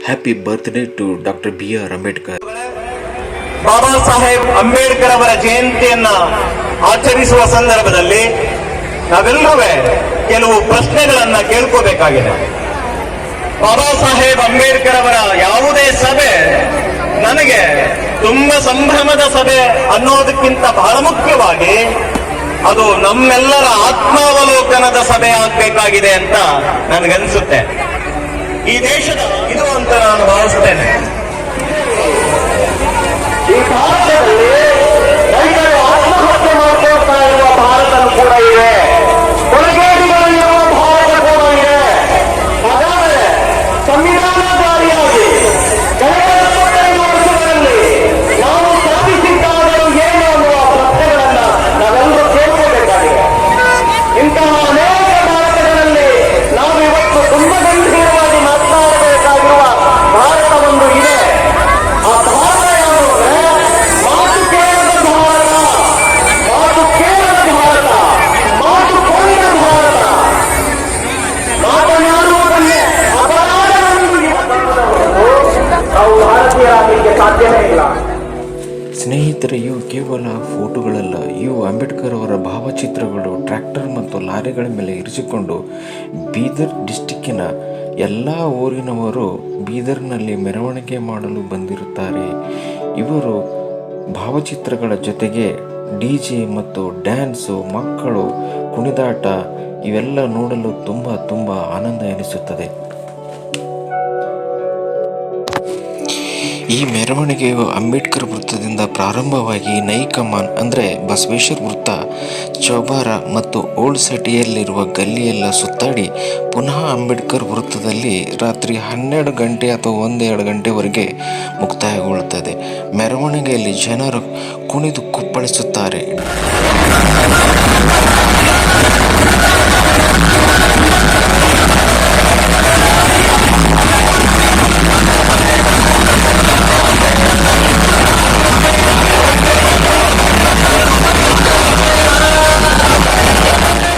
Happy birthday to Dr. B.R. Ambedkar. Baba Saheb Ambedkar ಅವರ ಜಯಂತಿಯನ್ನ ಆಚರಿಸುವ ಸಂದರ್ಭದಲ್ಲಿ ನಾವೆಲ್ಲರೂ ಕೆಲವು ಪ್ರಶ್ನೆಗಳನ್ನ ಕೇಳ್ಕೋಬೇಕಾಗಿದೆ. ಬಾಬಾ ಸಾಹೇಬ್ ಅಂಬೇಡ್ಕರ್ ಅವರ ಯಾವುದೇ ಸಭೆ ನನಗೆ ತುಂಬಾ ಸಂಭ್ರಮದ ಸಭೆ ಅನ್ನೋದಕ್ಕಿಂತ ಬಹಳ ಮುಖ್ಯವಾಗಿ ಅದು ನಮ್ಮೆಲ್ಲರ ಆತ್ಮಾವಲೋಕನದ ಸಭೆ ಆಗ್ಬೇಕಾಗಿದೆ ಅಂತ ನನಗನ್ಸುತ್ತೆ. ಈ ದೇಶದ ಇದು ಅಂತ ನಾನು ಭಾವಿಸ್ತೇನೆ. ಈ ಭಾರತದಲ್ಲಿ ರೈತರು ಆತ್ಮಹತ್ಯೆ ಮಾಡ್ಕೊಳ್ತಾ ಇರುವ ಭಾರತನೂ ಕೂಡ ಇದೆ, ಕೊಲೆಗೇಡಿಗಳಿರುವ ಭಾರತ ಕೂಡ ಇದೆ. ಹಾಗಾದರೆ ಸಂವಿಧಾನ ಜಾರಿಯಾಗಿ ಕಳೆದ 25 ವರ್ಷಗಳಲ್ಲಿ ನಾವು ಸಾಧಿಸಿದ್ದಾದರೂ ಏನು ಅನ್ನುವ ಪ್ರಶ್ನೆಗಳನ್ನ ನಾವೆಲ್ಲರೂ ಕೇಳ್ಕೋಬೇಕಾಗಿದೆ. ಇಂತಹ ಅನೇಕ ಭಾರತಗಳಲ್ಲಿ ನಾವು ಇವತ್ತು ತುಂಬ ಗಂಭೀರವಾಗಿ ಮಾತನಾಡಬೇಕಾಗಿರುವ ಭಾರತ ಒಂದು ಇದೆ. ಆ ಭಾರತ ಯಾವುದು? ಮಾತು ಕೇಳದ ಭಾರತ, ಮಾತು ಕೇಳದ ಭಾರತ, ಮಾತು ಕೊಂಡ ಭಾರತ, ಮಾತನಾಡುವುದನ್ನೇ ಅಪರಾಧವನ್ನು ನಾವು ಭಾರತೀಯರಾಗಲಿಕ್ಕೆ ಸಾಧ್ಯವೇ ಇಲ್ಲ. ಸ್ನೇಹಿತರೆ, ಇವು ಕೇವಲ ಫೋಟೋಗಳಲ್ಲ, ಇವು ಅಂಬೇಡ್ಕರ್ ಅವರ ಭಾವಚಿತ್ರಗಳು ಟ್ರ್ಯಾಕ್ಟರ್ ಮತ್ತು ಲಾರಿಗಳ ಮೇಲೆ ಇರಿಸಿಕೊಂಡು ಬೀದರ್ ಡಿಸ್ಟಿಕ್ಕಿನ ಎಲ್ಲ ಊರಿನವರು ಬೀದರ್ನಲ್ಲಿ ಮೆರವಣಿಗೆ ಮಾಡಲು ಬಂದಿರುತ್ತಾರೆ. ಇವರು ಭಾವಚಿತ್ರಗಳ ಜೊತೆಗೆ DJ ಮತ್ತು ಡ್ಯಾನ್ಸು, ಮಕ್ಕಳು ಕುಣಿದಾಟ ಇವೆಲ್ಲ ನೋಡಲು ತುಂಬ ಆನಂದ ಎನಿಸುತ್ತದೆ. ಈ ಮೆರವಣಿಗೆಯು ಅಂಬೇಡ್ಕರ್ ವೃತ್ತದಿಂದ ಪ್ರಾರಂಭವಾಗಿ ನೈಕಮಾನ್ ಅಂದರೆ ಬಸವೇಶ್ವರ ವೃತ್ತ, ಚೌಬಾರ ಮತ್ತು ಓಲ್ಡ್ ಸಿಟಿಯಲ್ಲಿರುವ ಗಲ್ಲಿಯೆಲ್ಲ ಸುತ್ತಾಡಿ ಪುನಃ ಅಂಬೇಡ್ಕರ್ ವೃತ್ತದಲ್ಲಿ ರಾತ್ರಿ 12 ಗಂಟೆ ಅಥವಾ 1-2 ಗಂಟೆವರೆಗೆ ಮುಕ್ತಾಯಗೊಳ್ಳುತ್ತದೆ. ಮೆರವಣಿಗೆಯಲ್ಲಿ ಜನರು ಕುಣಿದು ಕುಪ್ಪಳಿಸುತ್ತಾರೆ.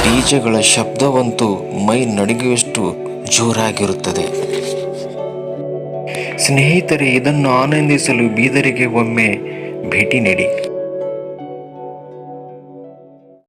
ಡಿಜೆಗಳ ಶಬ್ದವಂತೂ ಮೈ ನಡುಗುವಷ್ಟು ಜೋರಾಗಿರುತ್ತದೆ. ಸ್ನೇಹಿತರೆ, ಇದನ್ನು ಆನಂದಿಸಲು ಬೀದರಿಗೆ ಒಮ್ಮೆ ಭೇಟಿ ನೀಡಿ.